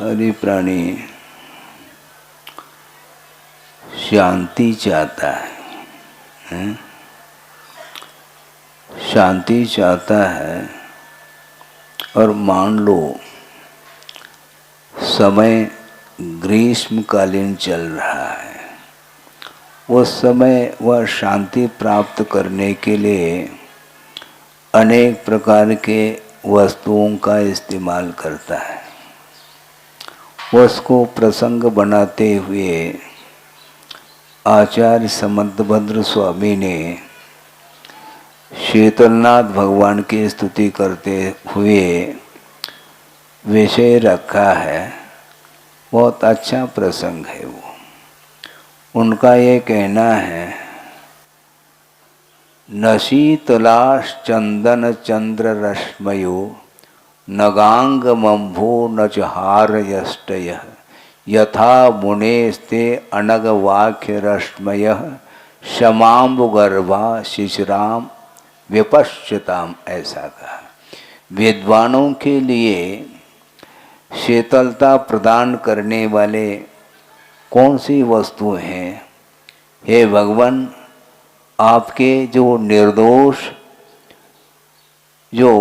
संसारी प्राणी शांति चाहता है, शांति चाहता है। और मान लो समय ग्रीष्मकालीन चल रहा है, उस समय वह शांति प्राप्त करने के लिए अनेक प्रकार के वस्तुओं का इस्तेमाल करता है। उसको प्रसंग बनाते हुए आचार्य समंतभद्र स्वामी ने शीतलनाथ भगवान की स्तुति करते हुए विषय रखा है। बहुत अच्छा प्रसंग है वो। उनका ये कहना है, न शीतलाश चंदन चंद्र रश्मयो नगांग मम्भो न च हारयष्टय यथा मुनेस्ते अनग वाक्य रश्मय शमाम्बुगर्भा शिशिराम विपश्यताम। ऐसा कहा। विद्वानों के लिए शीतलता प्रदान करने वाले कौन सी वस्तु हैं? हे भगवान, आपके जो निर्दोष जो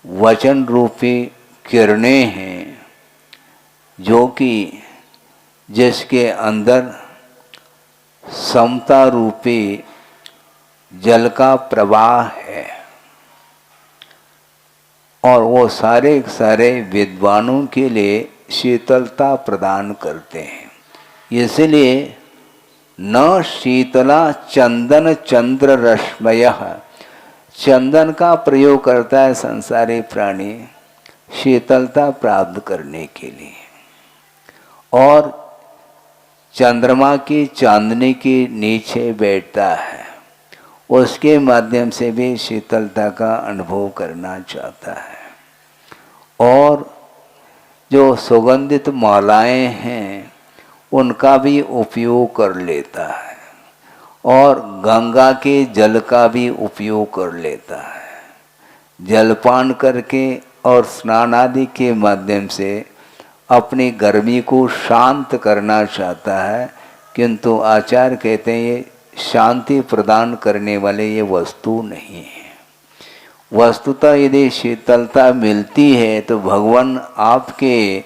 वचन रूपी किरणें हैं, जो कि जिसके अंदर समता रूपी जल का प्रवाह है, और वो सारे सारे विद्वानों के लिए शीतलता प्रदान करते हैं। इसलिए न शीतला चंदन चंद्र रश्मय, चंदन का प्रयोग करता है संसारी प्राणी शीतलता प्राप्त करने के लिए, और चंद्रमा की चांदनी के नीचे बैठता है, उसके माध्यम से भी शीतलता का अनुभव करना चाहता है। और जो सुगंधित मालाएं हैं उनका भी उपयोग कर लेता है, और गंगा के जल का भी उपयोग कर लेता है। जलपान करके और स्नान आदि के माध्यम से अपनी गर्मी को शांत करना चाहता है, किंतु आचार्य कहते हैं ये शांति प्रदान करने वाले ये वस्तु नहीं है। वस्तुतः यदि शीतलता मिलती है तो भगवान आपके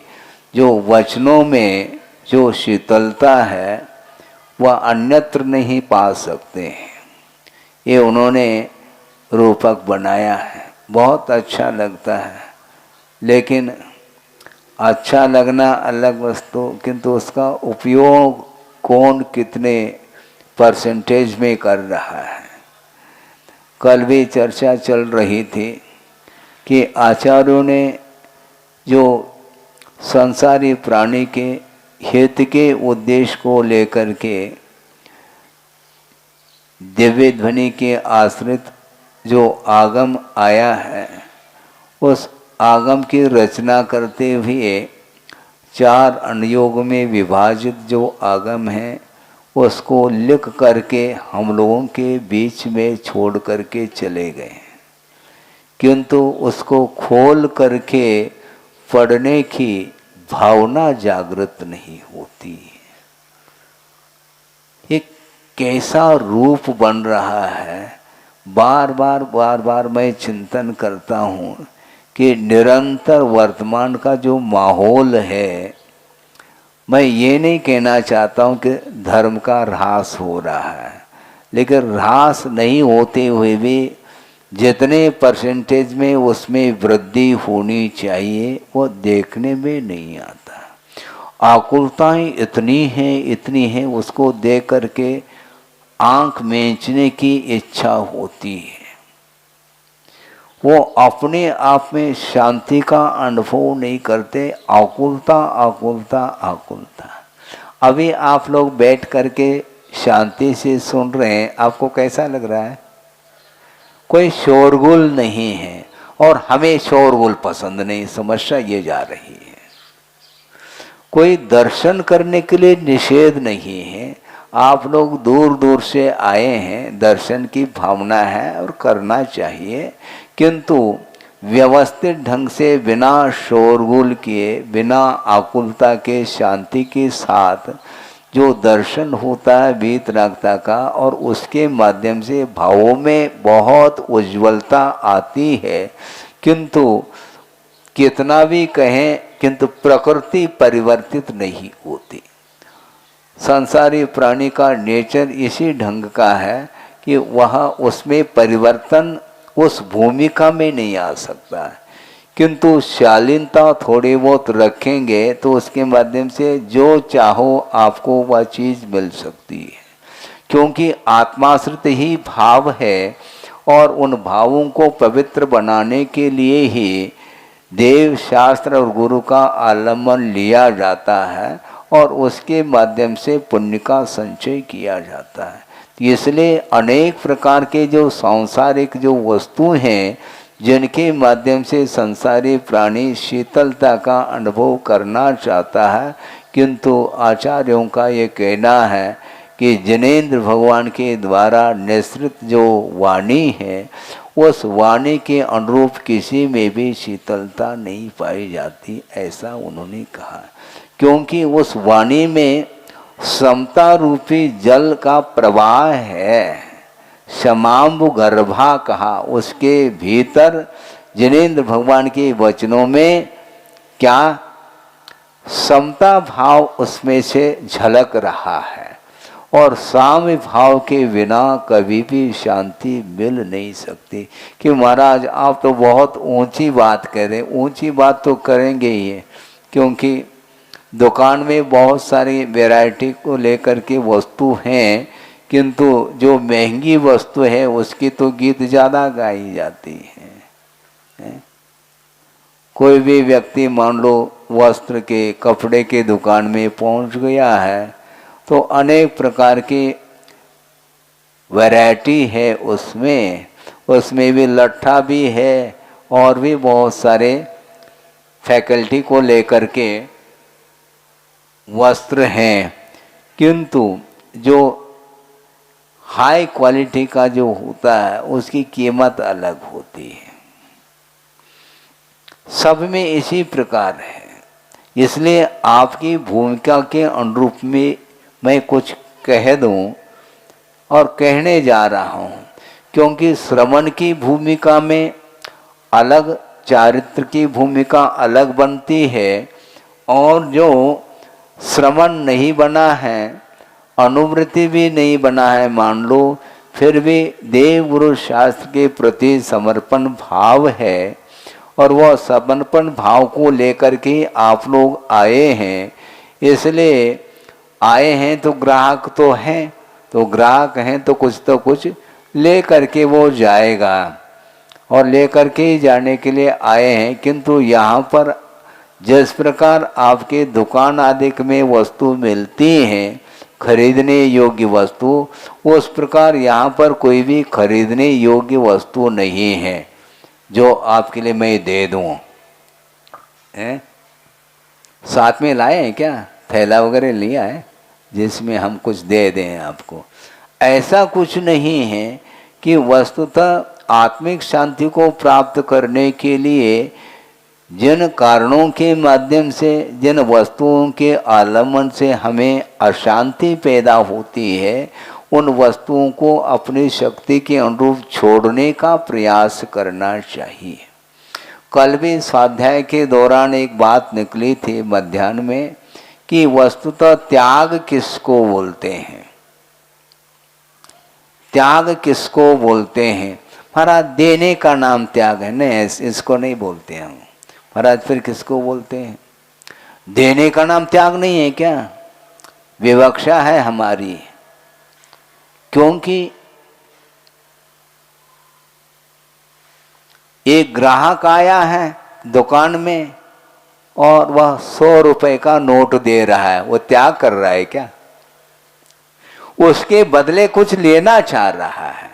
जो वचनों में जो शीतलता है वह अन्यत्र नहीं पा सकते हैं। ये उन्होंने रूपक बनाया है, बहुत अच्छा लगता है। लेकिन अच्छा लगना अलग वस्तु, किंतु उसका उपयोग कौन कितने परसेंटेज में कर रहा है। कल भी चर्चा चल रही थी कि आचार्यों ने जो संसारी प्राणी के हित के उद्देश्य को लेकर के दिव्य ध्वनि के आश्रित जो आगम आया है, उस आगम की रचना करते हुए 4 अनुयोग में विभाजित जो आगम है उसको लिख करके हम लोगों के बीच में छोड़ करके चले गए, किंतु उसको खोल करके पढ़ने की भावना जागृत नहीं होती। ये कैसा रूप बन रहा है, बार बार मैं चिंतन करता हूँ कि निरंतर वर्तमान का जो माहौल है, मैं ये नहीं कहना चाहता हूँ कि धर्म का ह्रास हो रहा है, लेकिन ह्रास नहीं होते हुए भी जितने परसेंटेज में उसमें वृद्धि होनी चाहिए वो देखने में नहीं आता। आकुलताएं इतनी हैं उसको देख करके आंख मींचने की इच्छा होती है। वो अपने आप में शांति का अनुभव नहीं करते, आकुलता। अभी आप लोग बैठ करके शांति से सुन रहे हैं, आपको कैसा लग रहा है? कोई शोरगुल नहीं है, और हमें शोरगुल पसंद नहीं, समस्या ये जा रही है। कोई दर्शन करने के लिए निषेध नहीं है, आप लोग दूर दूर से आए हैं, दर्शन की भावना है और करना चाहिए, किंतु व्यवस्थित ढंग से बिना शोरगुल किए, बिना आकुलता के, शांति के साथ जो दर्शन होता है वीतरागता का, और उसके माध्यम से भावों में बहुत उज्ज्वलता आती है। किंतु कितना भी कहें, किंतु प्रकृति परिवर्तित नहीं होती। संसारी प्राणी का नेचर इसी ढंग का है कि वह उसमें परिवर्तन उस भूमिका में नहीं आ सकता है। किंतु शालीनता थोड़ी बहुत रखेंगे तो उसके माध्यम से जो चाहो आपको वह चीज़ मिल सकती है, क्योंकि आत्माश्रित ही भाव है। और उन भावों को पवित्र बनाने के लिए ही देव शास्त्र और गुरु का आलम्बन लिया जाता है और उसके माध्यम से पुण्य का संचय किया जाता है। इसलिए अनेक प्रकार के जो सांसारिक जो वस्तु हैं, जिनके माध्यम से संसारी प्राणी शीतलता का अनुभव करना चाहता है, किंतु आचार्यों का ये कहना है कि जिनेंद्र भगवान के द्वारा निःसृत जो वाणी है, उस वाणी के अनुरूप किसी में भी शीतलता नहीं पाई जाती, ऐसा उन्होंने कहा। क्योंकि उस वाणी में समता रूपी जल का प्रवाह है। क्षमाम्बु गर्भा कहा, उसके भीतर जिनेंद्र भगवान के वचनों में क्या समता भाव उसमें से झलक रहा है। और साम्य भाव के बिना कभी भी शांति मिल नहीं सकती। कि महाराज आप तो बहुत ऊंची बात कह रहे, ऊंची बात तो करेंगे ही, क्योंकि दुकान में बहुत सारी वैरायटी को लेकर के वस्तु हैं, किंतु जो महंगी वस्तु है उसकी तो गीत ज़्यादा गाई जाती है। कोई भी व्यक्ति मान लो वस्त्र के, कपड़े के दुकान में पहुंच गया है तो अनेक प्रकार की वैरायटी है उसमें भी लट्ठा भी है और भी बहुत सारे फैकल्टी को लेकर के वस्त्र हैं। किंतु जो हाई क्वालिटी का जो होता है उसकी कीमत अलग होती है। सब में इसी प्रकार है। इसलिए आपकी भूमिका के अनुरूप में मैं कुछ कह दूं और कहने जा रहा हूं, क्योंकि श्रवण की भूमिका में अलग, चारित्र की भूमिका अलग बनती है। और जो श्रवण नहीं बना है, अनुवृत्ति भी नहीं बना है मान लो, फिर भी देव गुरु शास्त्र के प्रति समर्पण भाव है और वह समर्पण भाव को लेकर के आप लोग आए हैं। इसलिए आए हैं तो ग्राहक तो हैं, तो ग्राहक हैं तो कुछ ले करके वो जाएगा और ले करके ही जाने के लिए आए हैं। किंतु यहाँ पर जिस प्रकार आपके दुकान आदि में वस्तु मिलती हैं, खरीदने योग्य वस्तु, उस प्रकार यहाँ पर कोई भी खरीदने योग्य वस्तु नहीं है जो आपके लिए मैं दे दूँ। साथ में लाए हैं क्या? थैला वगैरह लिया है जिसमें हम कुछ दे दें आपको? ऐसा कुछ नहीं है। कि वस्तुतः आत्मिक शांति को प्राप्त करने के लिए जिन कारणों के माध्यम से, जिन वस्तुओं के आलम्बन से हमें अशांति पैदा होती है, उन वस्तुओं को अपनी शक्ति के अनुरूप छोड़ने का प्रयास करना चाहिए। कल भी स्वाध्याय के दौरान एक बात निकली थी मध्याह्न में कि वस्तुतः त्याग किसको बोलते हैं? त्याग किसको बोलते हैं? महाराज देने का नाम त्याग है। नहीं, इसको नहीं बोलते हम। महाराज फिर किसको बोलते हैं? देने का नाम त्याग नहीं है क्या? विवक्षा है हमारी। क्योंकि एक ग्राहक आया है दुकान में और वह 100 रुपए का नोट दे रहा है, वो त्याग कर रहा है क्या? उसके बदले कुछ लेना चाह रहा है।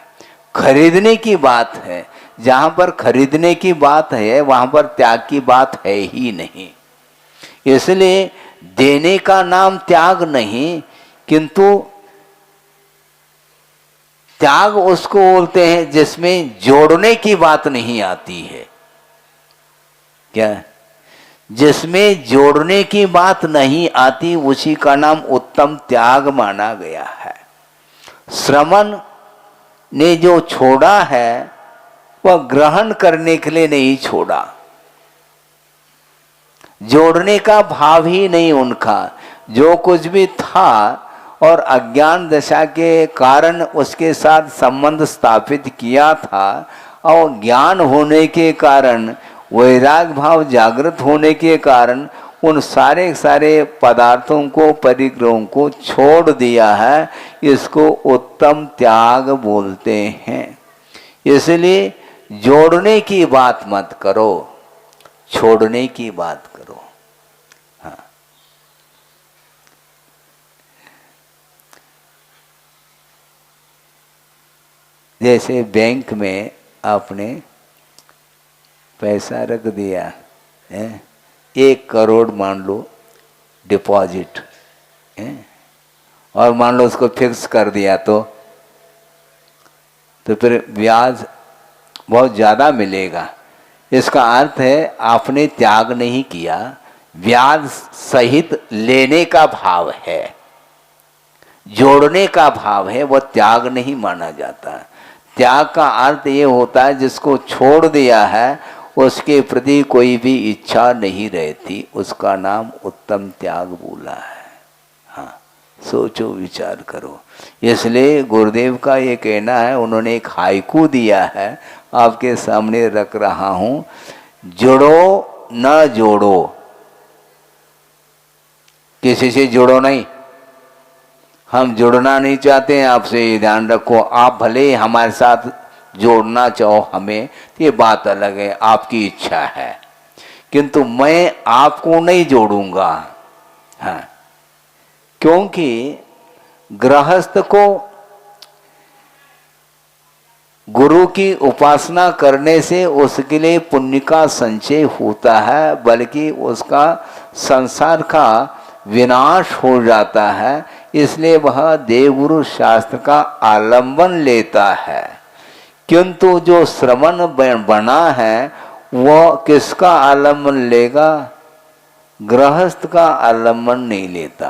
खरीदने की बात है। जहां पर खरीदने की बात है वहां पर त्याग की बात है ही नहीं। इसलिए देने का नाम त्याग नहीं, किंतु त्याग उसको बोलते हैं जिसमें जोड़ने की बात नहीं आती है। क्या, जिसमें जोड़ने की बात नहीं आती उसी का नाम उत्तम त्याग माना गया है। श्रवण ने जो छोड़ा है वह ग्रहण करने के लिए नहीं छोड़ा, जोड़ने का भाव ही नहीं उनका। जो कुछ भी था और अज्ञान दशा के कारण उसके साथ संबंध स्थापित किया था, और ज्ञान होने के कारण, वैराग भाव जागृत होने के कारण उन सारे सारे पदार्थों को, परिग्रहों को छोड़ दिया है। इसको उत्तम त्याग बोलते हैं। इसलिए जोड़ने की बात मत करो, छोड़ने की बात करो। हाँ, जैसे बैंक में आपने पैसा रख दिया है, 1 करोड़ मान लो डिपॉजिट है, और मान लो उसको फिक्स कर दिया तो फिर ब्याज बहुत ज़्यादा मिलेगा। इसका अर्थ है आपने त्याग नहीं किया, ब्याज सहित लेने का भाव है, जोड़ने का भाव है, वह त्याग नहीं माना जाता। त्याग का अर्थ ये होता है जिसको छोड़ दिया है उसके प्रति कोई भी इच्छा नहीं रहती, उसका नाम उत्तम त्याग बोला है। हाँ, सोचो विचार करो। इसलिए गुरुदेव का ये कहना है, उन्होंने एक हाइकू दिया है, आपके सामने रख रहा हूं। जुड़ो न जोड़ो, किसी से जुड़ो नहीं। हम जुड़ना नहीं चाहते हैं आपसे, ये ध्यान रखो। आप भले हमारे साथ जोड़ना चाहो हमें, तो ये बात अलग है, आपकी इच्छा है, किंतु मैं आपको नहीं जोड़ूंगा। हाँ, क्योंकि गृहस्थ को गुरु की उपासना करने से उसके लिए पुण्य का संचय होता है, बल्कि उसका संसार का विनाश हो जाता है। इसलिए वह देवगुरु शास्त्र का आलंबन लेता है। किंतु जो श्रवण बना है वह किसका आलंबन लेगा? गृहस्थ का आलंबन नहीं लेता,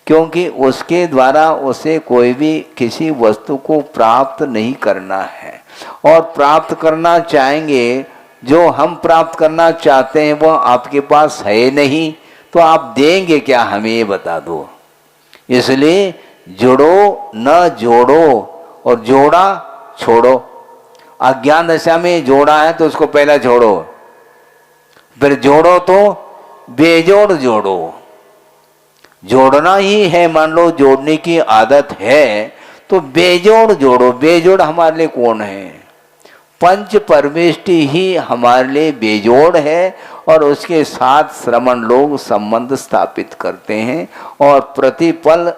क्योंकि उसके द्वारा उसे कोई भी किसी वस्तु को प्राप्त नहीं करना है। और प्राप्त करना चाहेंगे, जो हम प्राप्त करना चाहते हैं वह आपके पास है नहीं, तो आप देंगे क्या हमें, ये बता दो। इसलिए जुड़ो न जोड़ो, और जोड़ा छोड़ो। अज्ञान दशा में जोड़ा है तो उसको पहला छोड़ो, फिर जोड़ो तो बेजोड़ जोड़ो। जोड़ना ही है, मान लो जोड़ने की आदत है तो बेजोड़ जोड़ो। बेजोड़ हमारे लिए कौन है? पंच परमेष्टि ही हमारे लिए बेजोड़ है, और उसके साथ श्रमण लोग संबंध स्थापित करते हैं और प्रतिपल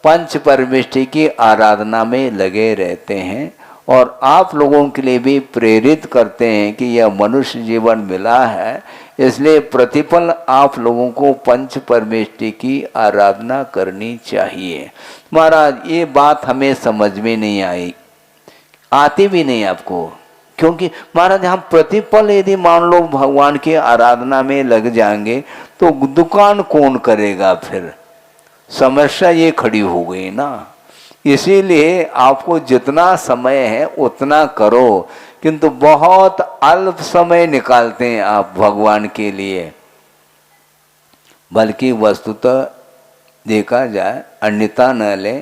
पंच परमेष्टि की आराधना में लगे रहते हैं। और आप लोगों के लिए भी प्रेरित करते हैं कि यह मनुष्य जीवन मिला है, इसलिए प्रतिपल आप लोगों को पंच परमेष्टि की आराधना करनी चाहिए। महाराज, ये बात हमें समझ में नहीं आई, आती भी नहीं आपको, क्योंकि महाराज हम प्रतिपल यदि मान लो भगवान की आराधना में लग जाएंगे तो दुकान कौन करेगा? फिर समस्या ये खड़ी हो गई ना। इसीलिए आपको जितना समय है उतना करो, किंतु बहुत अल्प समय निकालते हैं आप भगवान के लिए। बल्कि वस्तुतः देखा जाए, अन्यथा न ले,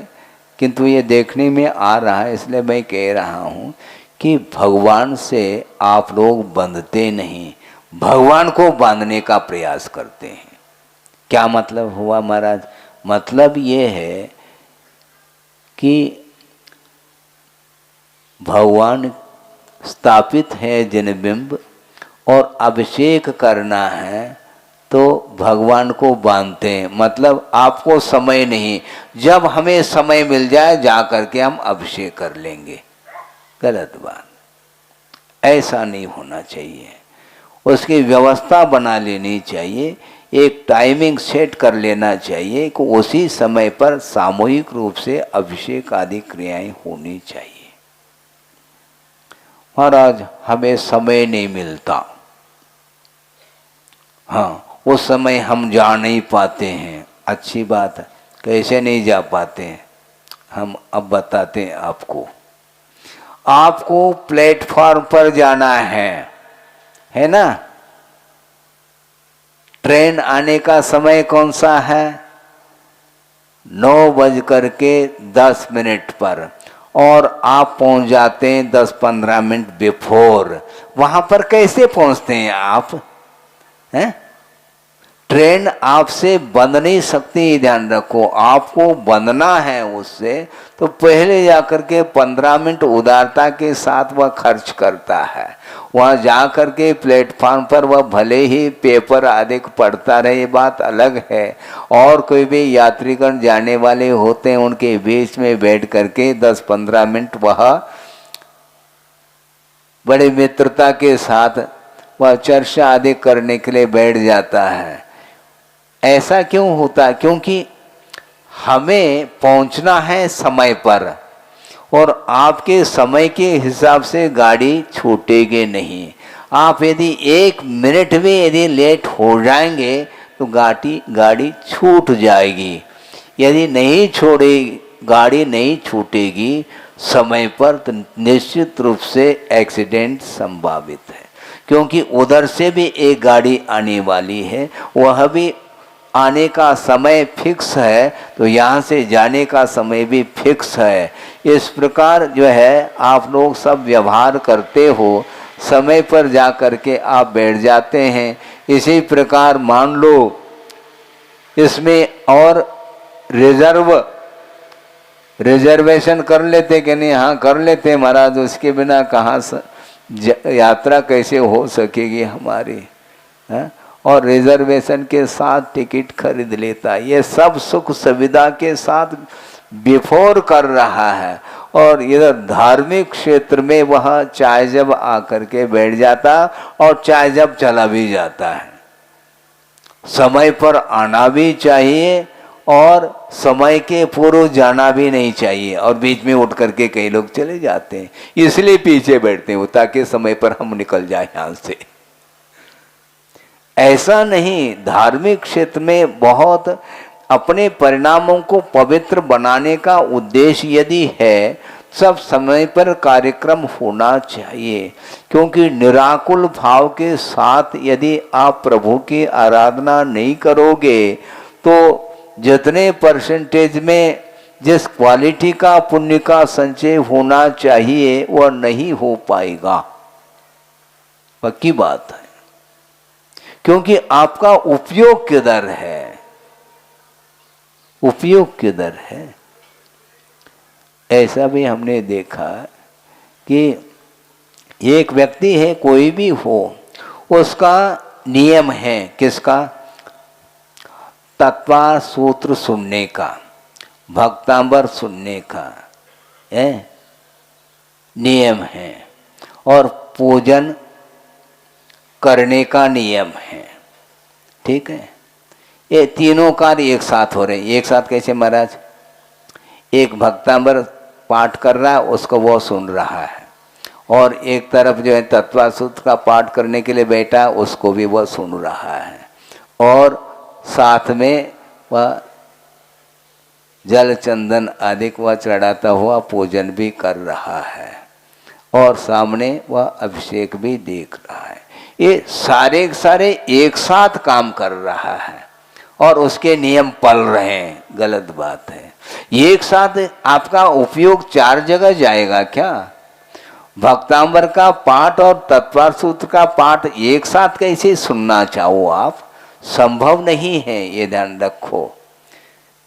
किंतु ये देखने में आ रहा है, इसलिए मैं कह रहा हूँ कि भगवान से आप लोग बंधते नहीं, भगवान को बांधने का प्रयास करते हैं। क्या मतलब हुआ महाराज? मतलब ये है कि भगवान स्थापित है जिनबिंब, और अभिषेक करना है तो भगवान को बांधते हैं। मतलब आपको समय नहीं, जब हमें समय मिल जाए जा करके हम अभिषेक कर लेंगे। गलत बात, ऐसा नहीं होना चाहिए। उसकी व्यवस्था बना लेनी चाहिए, एक टाइमिंग सेट कर लेना चाहिए कि उसी समय पर सामूहिक रूप से अभिषेक आदि क्रियाएं होनी चाहिए। महाराज, हमें समय नहीं मिलता, हाँ, उस समय हम जा नहीं पाते हैं। अच्छी बात है, कैसे नहीं जा पाते हैं हम अब बताते हैं आपको। आपको प्लेटफॉर्म पर जाना है ना? ट्रेन आने का समय कौन सा है? 9:10 पर, और आप पहुंच जाते हैं 10-15 मिनट बिफोर। वहां पर कैसे पहुंचते हैं आप? हैं? ट्रेन आपसे बंध नहीं सकती, ध्यान रखो। आपको बंधना है उससे, तो पहले जाकर के 15 मिनट उदारता के साथ वह खर्च करता है। वहाँ जा कर के प्लेटफॉर्म पर वह भले ही पेपर आदि पढ़ता रहे, ये बात अलग है। और कोई भी यात्रीगण जाने वाले होते हैं, उनके बीच में बैठ करके 10-15 मिनट वह बड़े मित्रता के साथ वह चर्चा आदि करने के लिए बैठ जाता है। ऐसा क्यों होता? क्योंकि हमें पहुंचना है समय पर, और आपके समय के हिसाब से गाड़ी छूटेगी नहीं। आप यदि 1 मिनट भी यदि लेट हो जाएंगे तो गाड़ी छूट जाएगी। यदि नहीं छोड़ेगी, गाड़ी नहीं छूटेगी समय पर, तो निश्चित रूप से एक्सीडेंट संभावित है। क्योंकि उधर से भी एक गाड़ी आने वाली है, वह भी आने का समय फिक्स है, तो यहाँ से जाने का समय भी फिक्स है। इस प्रकार जो है आप लोग सब व्यवहार करते हो, समय पर जा कर के आप बैठ जाते हैं। इसी प्रकार मान लो इसमें और रिजर्वेशन कर लेते कि नहीं? हाँ, कर लेते महाराज, उसके बिना कहाँ यात्रा कैसे हो सकेगी हमारी? है? और रिजर्वेशन के साथ टिकट खरीद लेता। ये सब सुख सुविधा के साथ बिफोर कर रहा है, और इधर धार्मिक क्षेत्र में वह चाहे जब आकर के बैठ जाता और चाहे जब चला भी जाता है। समय पर आना भी चाहिए और समय के पूर्व जाना भी नहीं चाहिए, और बीच में उठ करके कई लोग चले जाते हैं, इसलिए पीछे बैठते हैं ताकि समय पर हम निकल जाए यहाँ से। ऐसा नहीं, धार्मिक क्षेत्र में बहुत अपने परिणामों को पवित्र बनाने का उद्देश्य यदि है, सब समय पर कार्यक्रम होना चाहिए। क्योंकि निराकुल भाव के साथ यदि आप प्रभु की आराधना नहीं करोगे तो जितने परसेंटेज में जिस क्वालिटी का पुण्य का संचय होना चाहिए वह नहीं हो पाएगा। पक्की बात है। क्योंकि आपका उपयोग किधर है? उपयोग किधर है? ऐसा भी हमने देखा कि एक व्यक्ति है, कोई भी हो, उसका नियम है, किसका? तत्वा सूत्र सुनने का, भक्तांबर सुनने का नियम है, और पूजन करने का नियम है। ठीक है, ये तीनों कार्य एक साथ हो रहे हैं। एक साथ कैसे महाराज? एक भक्तांबर पाठ कर रहा है, उसको वो सुन रहा है, और एक तरफ जो है तत्वासूत्र का पाठ करने के लिए बैठा है, उसको भी वह सुन रहा है, और साथ में वह जल चंदन आदि वह चढ़ाता हुआ पूजन भी कर रहा है, और सामने वह अभिषेक भी देख रहा है। ये सारे सारे एक साथ काम कर रहा है और उसके नियम पल रहे हैं। गलत बात है। एक साथ आपका उपयोग 4 जगह जाएगा क्या? भक्तांबर का पाठ और तत्वार सूत्र का पाठ एक साथ कैसे सुनना चाहो आप? संभव नहीं है, ये ध्यान रखो।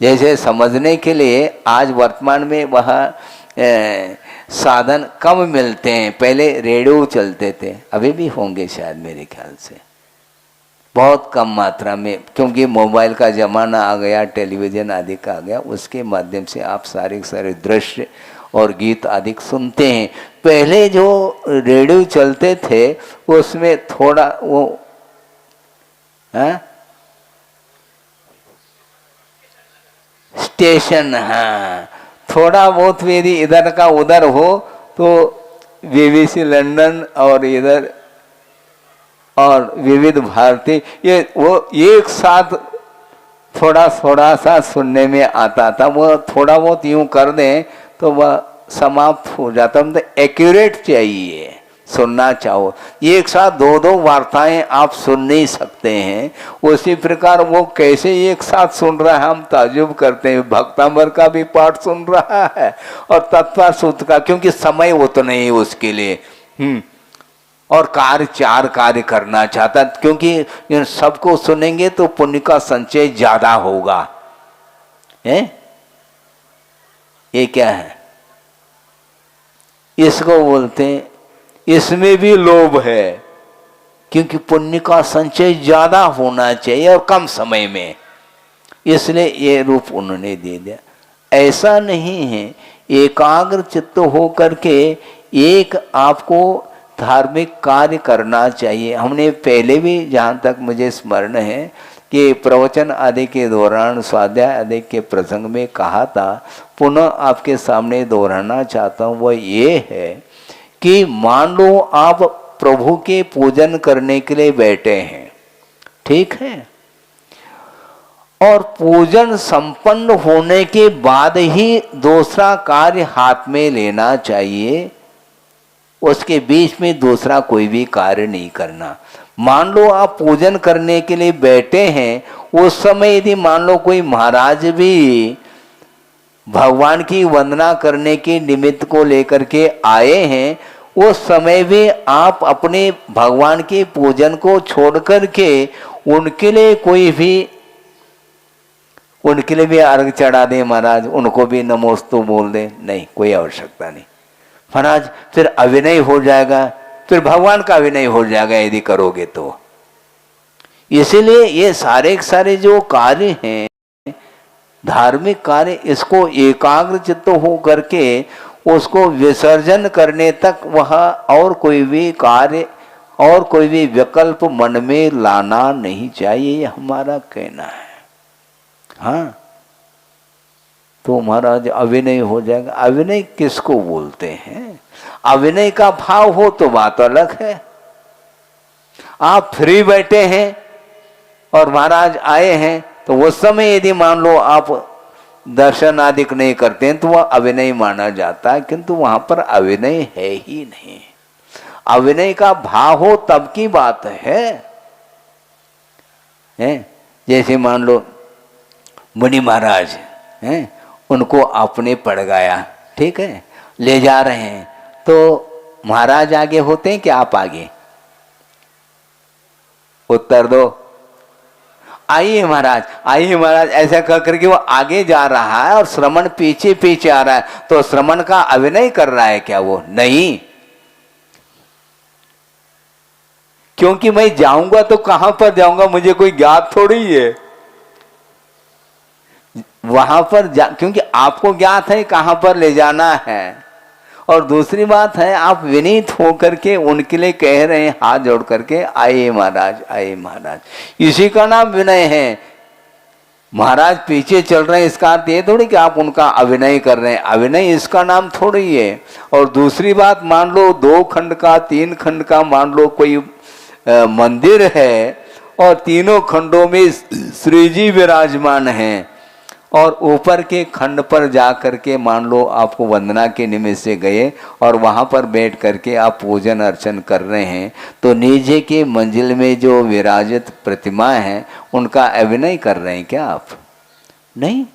जैसे समझने के लिए आज वर्तमान में वह साधन कम मिलते हैं। पहले रेडियो चलते थे, अभी भी होंगे शायद मेरे ख्याल से, बहुत कम मात्रा में, क्योंकि मोबाइल का ज़माना आ गया, टेलीविज़न आदि का आ गया, उसके माध्यम से आप सारे सारे दृश्य और गीत आदि सुनते हैं। पहले जो रेडियो चलते थे उसमें थोड़ा वो स्टेशन, हाँ, थोड़ा बहुत यदि इधर का उधर हो तो BBC लंदन और इधर और विविध भारती, ये वो एक साथ थोड़ा थोड़ा सा सुनने में आता था, वो थोड़ा बहुत यूं कर दें तो वह समाप्त हो जाता। मतलब एक्यूरेट चाहिए, सुनना चाहो एक साथ दो दो वार्ताएं आप सुन नहीं सकते हैं। उसी प्रकार वो कैसे एक साथ सुन रहा है, हम ताज्जुब करते हैं। भक्तांबर का भी पाठ सुन रहा है और तत्व सूत्र का, क्योंकि समय उतना ही उसके लिए और चार कार्य करना चाहता, क्योंकि इन सबको सुनेंगे तो पुण्य का संचय ज्यादा होगा। है ये क्या है, इसको बोलते हैं, इसमें भी लोभ है, क्योंकि पुण्य का संचय ज्यादा होना चाहिए और कम समय में, इसलिए ये रूप उन्होंने दे दिया। ऐसा नहीं है, एकाग्र चित्त हो करके एक आपको धार्मिक कार्य करना चाहिए। हमने पहले भी, जहाँ तक मुझे स्मरण है, कि प्रवचन आदि के दौरान, स्वाध्याय आदि के प्रसंग में कहा था, पुनः आपके सामने दोहराना चाहता हूँ। वह ये है कि मान लो आप प्रभु के पूजन करने के लिए बैठे हैं, ठीक है, और पूजन संपन्न होने के बाद ही दूसरा कार्य हाथ में लेना चाहिए, उसके बीच में दूसरा कोई भी कार्य नहीं करना। मान लो आप पूजन करने के लिए बैठे हैं, उस समय यदि मान लो कोई महाराज भी भगवान की वंदना करने के निमित्त को लेकर के आए हैं, उस समय भी आप अपने भगवान के पूजन को छोड़ करके उनके लिए भी अर्घ चढ़ा दें महाराज, उनको भी नमोस्तु बोल दें, नहीं, कोई आवश्यकता नहीं महाराज। फिर अविनय हो जाएगा, फिर भगवान का अविनय हो जाएगा यदि करोगे तो। इसीलिए ये सारे के सारे जो कार्य हैं, धार्मिक कार्य, इसको एकाग्र चित्त हो करके उसको विसर्जन करने तक वह और कोई भी कार्य और कोई भी विकल्प मन में लाना नहीं चाहिए, ये हमारा कहना है। हाँ, तो महाराज अविनय हो जाएगा। अविनय किसको बोलते हैं? अविनय का भाव हो तो बात अलग है। आप फ्री बैठे हैं और महाराज आए हैं, तो उस समय यदि मान लो आप दर्शन आदि नहीं करते हैं तो वह अविनय माना जाता है, किंतु वहां पर अविनय है ही नहीं। अविनय का भाव हो तब की बात है। जैसे मान लो मुनि महाराज हैं, उनको आपने पड़ गया, ठीक है, ले जा रहे हैं, तो महाराज आगे होते हैं कि आप आगे? उत्तर दो। आइए महाराज, आइए महाराज, ऐसा कह करके वो आगे जा रहा है और श्रमण पीछे पीछे आ रहा है, तो श्रमण का अभिनय कर रहा है क्या वो? नहीं, क्योंकि मैं जाऊंगा तो कहां पर जाऊंगा, मुझे कोई ज्ञात थोड़ी है वहां पर क्योंकि आपको ज्ञात है कहां पर ले जाना है। और दूसरी बात है, आप विनीत होकर के उनके लिए कह रहे हैं हाथ जोड़ करके, आइए महाराज, आइए महाराज, इसी का नाम विनय है। महाराज पीछे चल रहे हैं, इसका अर्थ ये थोड़ी कि आप उनका अभिनय कर रहे हैं, अभिनय इसका नाम थोड़ी है। और दूसरी बात, मान लो 2 खंड का 3 खंड का मान लो कोई मंदिर है और तीनों खंडों में श्री जी विराजमान हैं, और ऊपर के खंड पर जा करके मान लो आपको वंदना के निमित्त से गए और वहाँ पर बैठ करके आप पूजन अर्चन कर रहे हैं, तो नीचे के मंजिल में जो विराजित प्रतिमा है उनका अभिनय कर रहे हैं क्या आप? नहीं,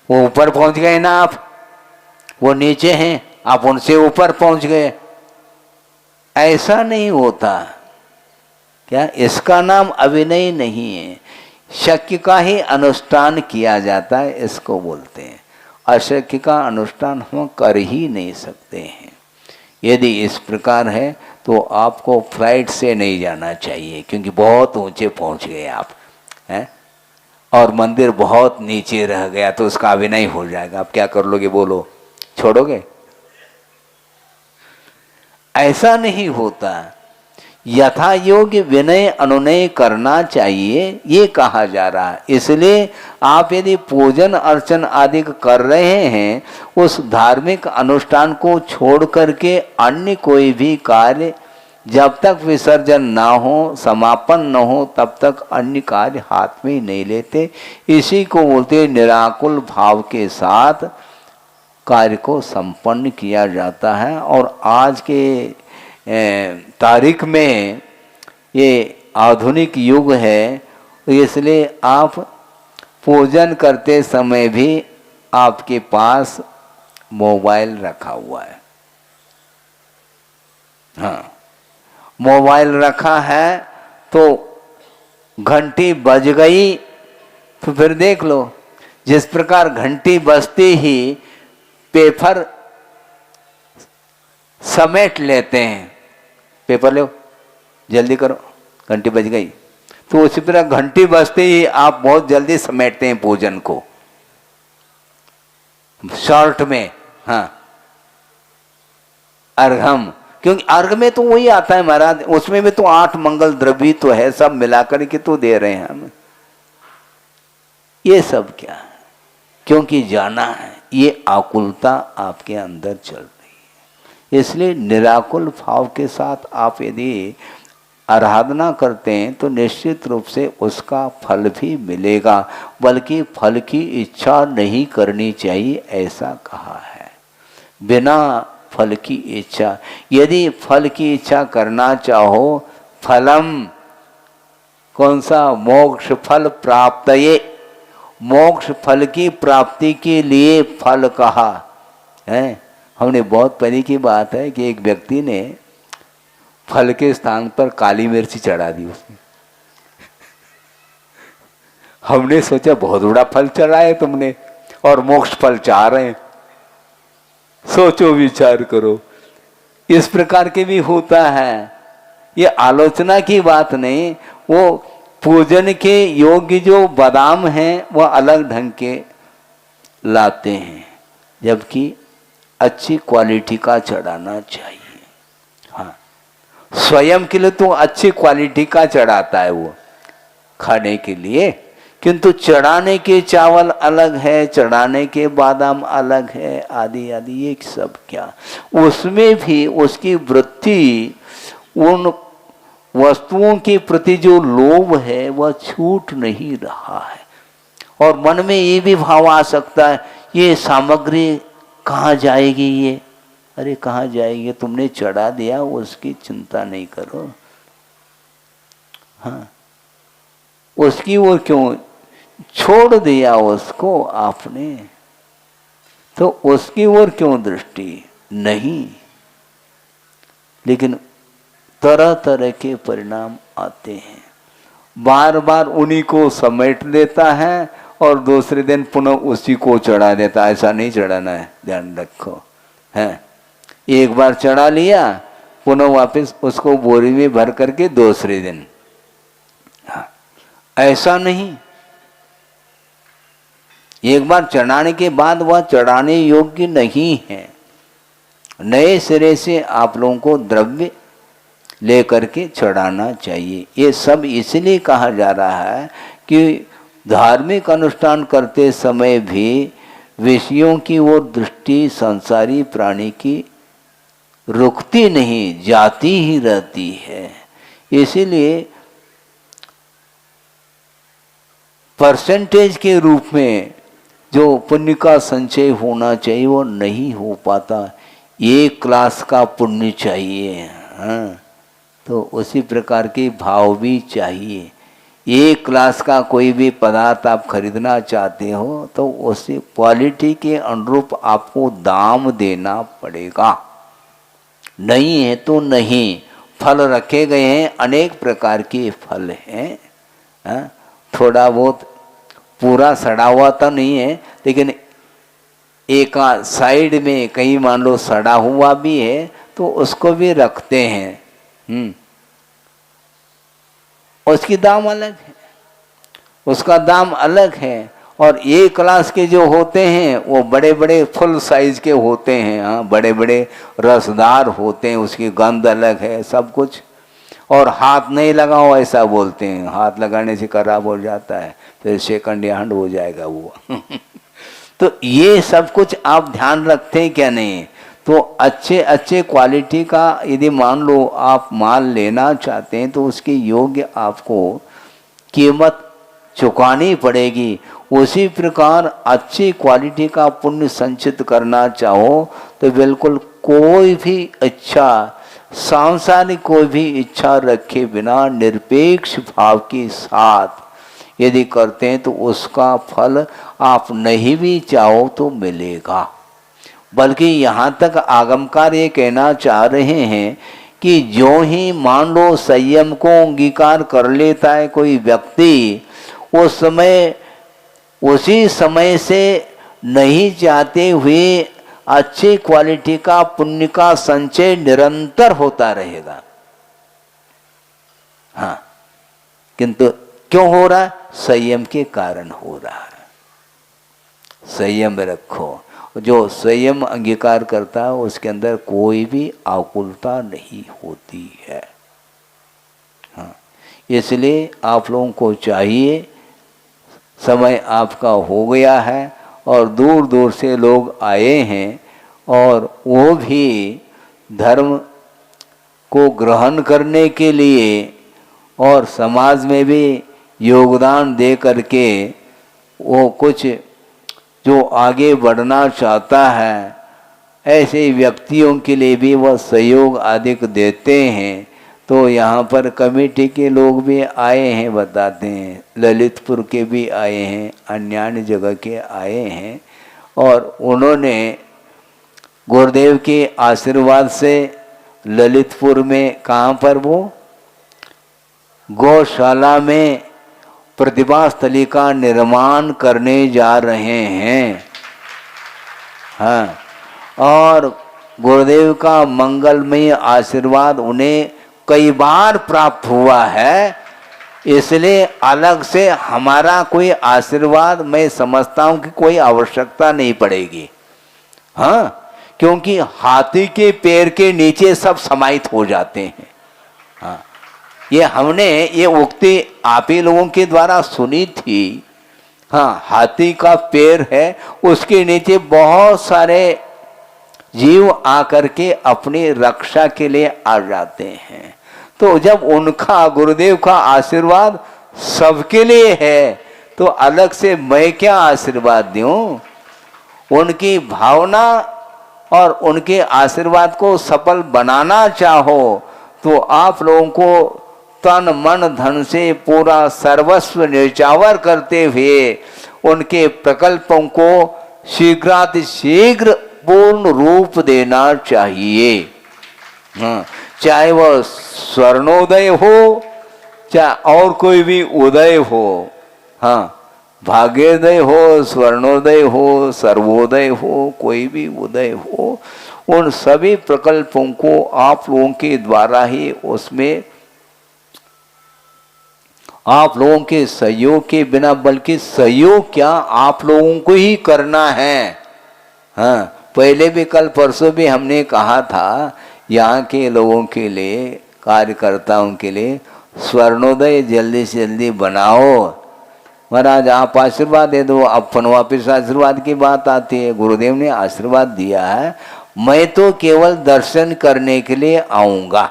वो ऊपर पहुँच गए ना आप, वो नीचे हैं, आप उनसे ऊपर पहुँच गए। ऐसा नहीं होता क्या? इसका नाम अभिनय नहीं है, शक्य का ही अनुष्ठान किया जाता है, इसको बोलते हैं। अशक्य का अनुष्ठान हम कर ही नहीं सकते हैं। यदि इस प्रकार है तो आपको फ्लाइट से नहीं जाना चाहिए, क्योंकि बहुत ऊंचे पहुंच गए आप हैं, और मंदिर बहुत नीचे रह गया तो उसका अभिनय हो जाएगा। आप क्या कर लोगे? बोलो, छोड़ोगे? ऐसा नहीं होता। यथा योग्य विनय अनुनय करना चाहिए, ये कहा जा रहा है। इसलिए आप यदि पूजन अर्चन आदि कर रहे हैं, उस धार्मिक अनुष्ठान को छोड़ करके अन्य कोई भी कार्य जब तक विसर्जन ना हो, समापन न हो, तब तक अन्य कार्य हाथ में नहीं लेते। इसी को बोलते निराकुल भाव के साथ कार्य को संपन्न किया जाता है। और आज के तारीख में ये आधुनिक युग है, इसलिए आप पूजन करते समय भी आपके पास मोबाइल रखा हुआ है। हाँ, मोबाइल रखा है तो घंटी बज गई तो फिर देख लो, जिस प्रकार घंटी बजते ही पेपर समेट लेते हैं, पेपर लो जल्दी करो घंटी बज गई, तो उसी तरह घंटी बजते ही आप बहुत जल्दी समेटते हैं भोजन को शॉर्ट में। हाँ, अर्घम, क्योंकि अर्घ में तो वही आता है महाराज, उसमें भी तो 8 मंगल द्रव्य तो है, सब मिलाकर के तो दे रहे हैं हम। ये सब क्या है? क्योंकि जाना है, ये आकुलता आपके अंदर चल रही है। इसलिए निराकुल भाव के साथ आप यदि आराधना करते हैं तो निश्चित रूप से उसका फल भी मिलेगा, बल्कि फल की इच्छा नहीं करनी चाहिए, ऐसा कहा है। बिना फल की इच्छा, यदि फल की इच्छा करना चाहो, फलम कौन सा? मोक्ष फल प्राप्तये, मोक्ष फल की प्राप्ति के लिए फल कहा है। हमने बहुत पहले की बात है कि एक व्यक्ति ने फल के स्थान पर काली मिर्ची चढ़ा दी उसने। हमने सोचा बहुत बड़ा फल चढ़ाया तुमने और मोक्ष फल चाह रहे हैं। सोचो विचार करो, इस प्रकार के भी होता है। ये आलोचना की बात नहीं, वो पूजन के योग्य जो बादाम हैं वह अलग ढंग के लाते हैं, जबकि अच्छी क्वालिटी का चढ़ाना चाहिए। हाँ, स्वयं के लिए तो अच्छी क्वालिटी का चढ़ाता है वो खाने के लिए, किंतु चढ़ाने के चावल अलग है, चढ़ाने के बादाम अलग है, आदि आदि, ये सब क्या, उसमें भी उसकी वृत्ति उन वस्तुओं के प्रति जो लोभ है वह छूट नहीं रहा है। और मन में ये भी भाव आ सकता है, ये सामग्री कहाँ जाएगी, ये अरे कहाँ जाएगी, तुमने चढ़ा दिया, उसकी चिंता नहीं करो। हाँ, उसकी वो क्यों छोड़ दिया उसको आपने, तो उसकी ओर क्यों दृष्टि नहीं। लेकिन तरह तरह के परिणाम आते हैं, बार बार उन्हीं को समेट देता है और दूसरे दिन पुनः उसी को चढ़ा देता है। ऐसा नहीं चढ़ाना है, ध्यान रखो। है, एक बार चढ़ा लिया, पुनः वापस उसको बोरी में भर करके दूसरे दिन। हाँ, ऐसा नहीं, एक बार चढ़ाने के बाद वह चढ़ाने योग्य नहीं है। नए सिरे से आप लोगों को द्रव्य लेकर के चढ़ाना चाहिए। ये सब इसलिए कहा जा रहा है कि धार्मिक अनुष्ठान करते समय भी विषयों की ओर दृष्टि संसारी प्राणी की रुकती नहीं, जाती ही रहती है। इसीलिए परसेंटेज के रूप में जो पुण्य का संचय होना चाहिए वो नहीं हो पाता। एक क्लास का पुण्य चाहिए, हाँ, तो उसी प्रकार के भाव भी चाहिए। एक क्लास का कोई भी पदार्थ आप खरीदना चाहते हो तो उसी क्वालिटी के अनुरूप आपको दाम देना पड़ेगा। नहीं है तो नहीं। फल रखे गए हैं, अनेक प्रकार के फल हैं, हाँ? थोड़ा बहुत पूरा सड़ा हुआ तो नहीं है, लेकिन एक साइड में कहीं मान लो सड़ा हुआ भी है तो उसको भी रखते हैं। उसकी दाम अलग है, उसका दाम अलग है। और एक क्लास के जो होते हैं वो बड़े बड़े फुल साइज के होते हैं, हाँ, बड़े बड़े रसदार होते हैं, उसकी गंध अलग है, सब कुछ। और हाथ नहीं लगाओ ऐसा बोलते हैं, हाथ लगाने से खराब हो जाता है, फिर सेकंड हैंड हो जाएगा वो। तो ये सब कुछ आप ध्यान रखते हैं क्या नहीं? तो अच्छे अच्छे क्वालिटी का यदि मान लो आप माल लेना चाहते हैं तो उसके योग्य आपको कीमत चुकानी पड़ेगी। उसी प्रकार अच्छी क्वालिटी का पुण्य संचित करना चाहो तो बिल्कुल कोई भी इच्छा, सांसारिक कोई भी इच्छा रखे बिना निरपेक्ष भाव के साथ यदि करते हैं तो उसका फल आप नहीं भी चाहो तो मिलेगा। बल्कि यहाँ तक आगमकार ये कहना चाह रहे हैं कि जो ही मान लो संयम को अंगीकार कर लेता है कोई व्यक्ति, उस समय उसी समय से नहीं चाहते हुए अच्छी क्वालिटी का पुण्य का संचय निरंतर होता रहेगा। हाँ, किंतु क्यों हो रहा है? संयम के कारण हो रहा है। संयम रखो। जो संयम अंगीकार करता है उसके अंदर कोई भी आकुलता नहीं होती है। हाँ, इसलिए आप लोगों को चाहिए, समय आपका हो गया है और दूर दूर से लोग आए हैं और वो भी धर्म को ग्रहण करने के लिए और समाज में भी योगदान दे करके वो कुछ जो आगे बढ़ना चाहता है ऐसे व्यक्तियों के लिए भी वह सहयोग आदि देते हैं। तो यहाँ पर कमेटी के लोग भी आए हैं, बताते हैं, ललितपुर के भी आए हैं, अन्य जगह के आए हैं और उन्होंने गुरुदेव के आशीर्वाद से ललितपुर में, कहाँ पर, वो गौशाला में प्रतिभा स्थली का निर्माण करने जा रहे हैं। हाँ, और गुरुदेव का मंगलमय आशीर्वाद उन्हें कई बार प्राप्त हुआ है, इसलिए अलग से हमारा कोई आशीर्वाद मैं समझता हूं कि कोई आवश्यकता नहीं पड़ेगी। हाँ, क्योंकि हाथी के पैर के नीचे सब समाहित हो जाते हैं। हाँ, ये हमने ये उक्ति आप ही लोगों के द्वारा सुनी थी। हाँ, हाथी का पैर है, उसके नीचे बहुत सारे जीव आकर के अपनी रक्षा के लिए आ जाते हैं। तो जब उनका, गुरुदेव का आशीर्वाद सबके लिए है तो अलग से मैं क्या आशीर्वाद दूं? उनकी भावना और उनके आशीर्वाद को सफल बनाना चाहो तो आप लोगों को तन मन धन से पूरा सर्वस्व न्यौछावर करते हुए उनके प्रकल्पों को शीघ्रातिशीघ्र पूर्ण रूप देना चाहिए। हाँ, चाहे वह स्वर्णोदय हो चाहे और कोई भी उदय हो। हाँ, भाग्योदय हो, स्वर्णोदय हो, सर्वोदय हो, कोई भी उदय हो, उन सभी प्रकल्पों को आप लोगों के द्वारा ही, उसमें आप लोगों के सहयोग के बिना, बल्कि सहयोग क्या आप लोगों को ही करना है। हाँ, पहले भी, कल परसों भी हमने कहा था यहाँ के लोगों के लिए, कार्यकर्ताओं के लिए, स्वर्णोदय जल्दी से जल्दी बनाओ। महाराज आप आशीर्वाद दे दो। अपन वापिस आशीर्वाद की बात आती है। गुरुदेव ने आशीर्वाद दिया है, मैं तो केवल दर्शन करने के लिए आऊंगा,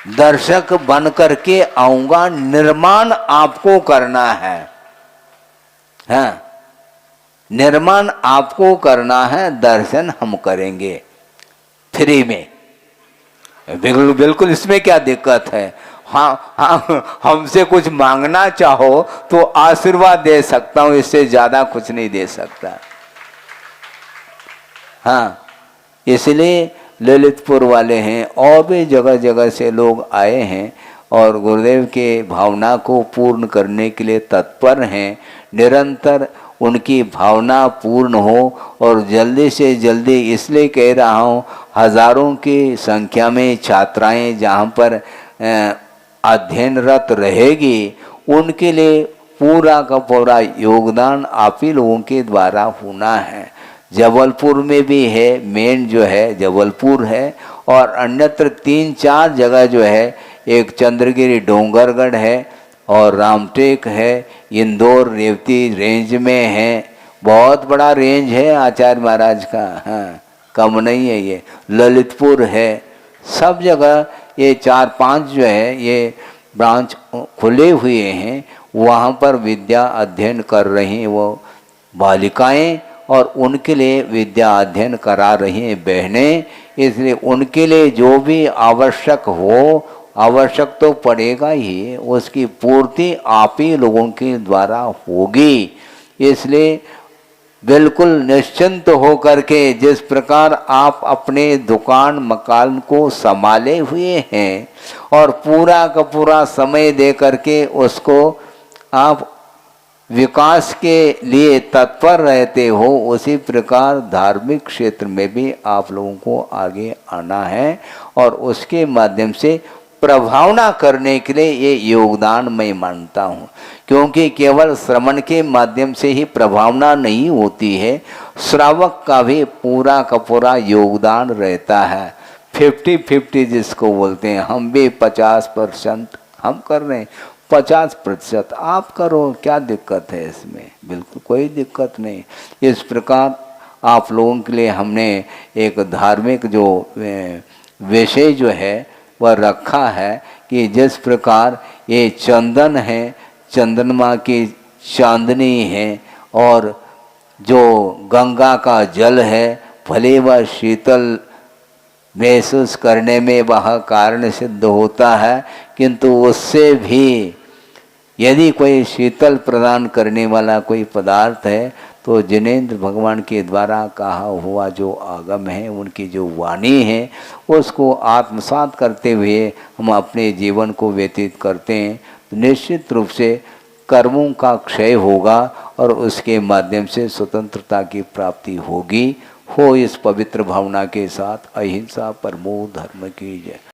दर्शक बन करके आऊंगा, निर्माण आपको करना है। हाँ, निर्माण आपको करना है, दर्शन हम करेंगे फ्री में। बिल्कुल बिल्कुल, इसमें क्या दिक्कत है? हाँ हाँ, हमसे कुछ मांगना चाहो तो आशीर्वाद दे सकता हूं, इससे ज्यादा कुछ नहीं दे सकता। हाँ, इसलिए ललितपुर वाले हैं और भी जगह जगह से लोग आए हैं और गुरुदेव के भावना को पूर्ण करने के लिए तत्पर हैं। निरंतर उनकी भावना पूर्ण हो और जल्दी से जल्दी, इसलिए कह रहा हूँ, हजारों की संख्या में छात्राएं जहाँ पर अध्ययनरत रहेगी, उनके लिए पूरा का पूरा योगदान आप ही लोगों के द्वारा होना है। जबलपुर में भी है, मेन जो है जबलपुर है, और अन्यत्र 3-4 जगह जो है, एक चंद्रगिरी डोंगरगढ़ है और रामटेक है, इंदौर रेवती रेंज में है, बहुत बड़ा रेंज है आचार्य महाराज का। हाँ, कम नहीं है। ये ललितपुर है, सब जगह ये 4-5 जो है ये ब्रांच खुले हुए हैं। वहाँ पर विद्या अध्ययन कर रही हैं वो बालिकाएं, और उनके लिए विद्या अध्ययन करा रही हैं बहनें। इसलिए उनके लिए जो भी आवश्यक हो, आवश्यक तो पड़ेगा ही, उसकी पूर्ति आप ही लोगों के द्वारा होगी। इसलिए बिल्कुल निश्चिंत हो करके, जिस प्रकार आप अपने दुकान मकान को संभाले हुए हैं और पूरा का पूरा समय दे करके उसको आप विकास के लिए तत्पर रहते हो, उसी प्रकार धार्मिक क्षेत्र में भी आप लोगों को आगे आना है और उसके माध्यम से प्रभावना करने के लिए ये योगदान मैं मानता हूँ। क्योंकि केवल श्रवण के माध्यम से ही प्रभावना नहीं होती है, श्रावक का भी पूरा का पूरा योगदान रहता है। 50-50 जिसको बोलते हैं, हम भी 50% हम कर रहे हैं, 50% आप करो, क्या दिक्कत है इसमें? बिल्कुल कोई दिक्कत नहीं। इस प्रकार आप लोगों के लिए हमने एक धार्मिक जो विषय जो है वह रखा है कि जिस प्रकार ये चंदन है, चंद्रमा की चांदनी है, और जो गंगा का जल है, भले वह शीतल महसूस करने में वह कारण सिद्ध होता है, किंतु उससे भी यदि कोई शीतल प्रदान करने वाला कोई पदार्थ है तो जिनेंद्र भगवान के द्वारा कहा हुआ जो आगम है, उनकी जो वाणी है, उसको आत्मसात करते हुए हम अपने जीवन को व्यतीत करते हैं तो निश्चित रूप से कर्मों का क्षय होगा और उसके माध्यम से स्वतंत्रता की प्राप्ति होगी। हो इस पवित्र भावना के साथ। अहिंसा परमो धर्म की जय।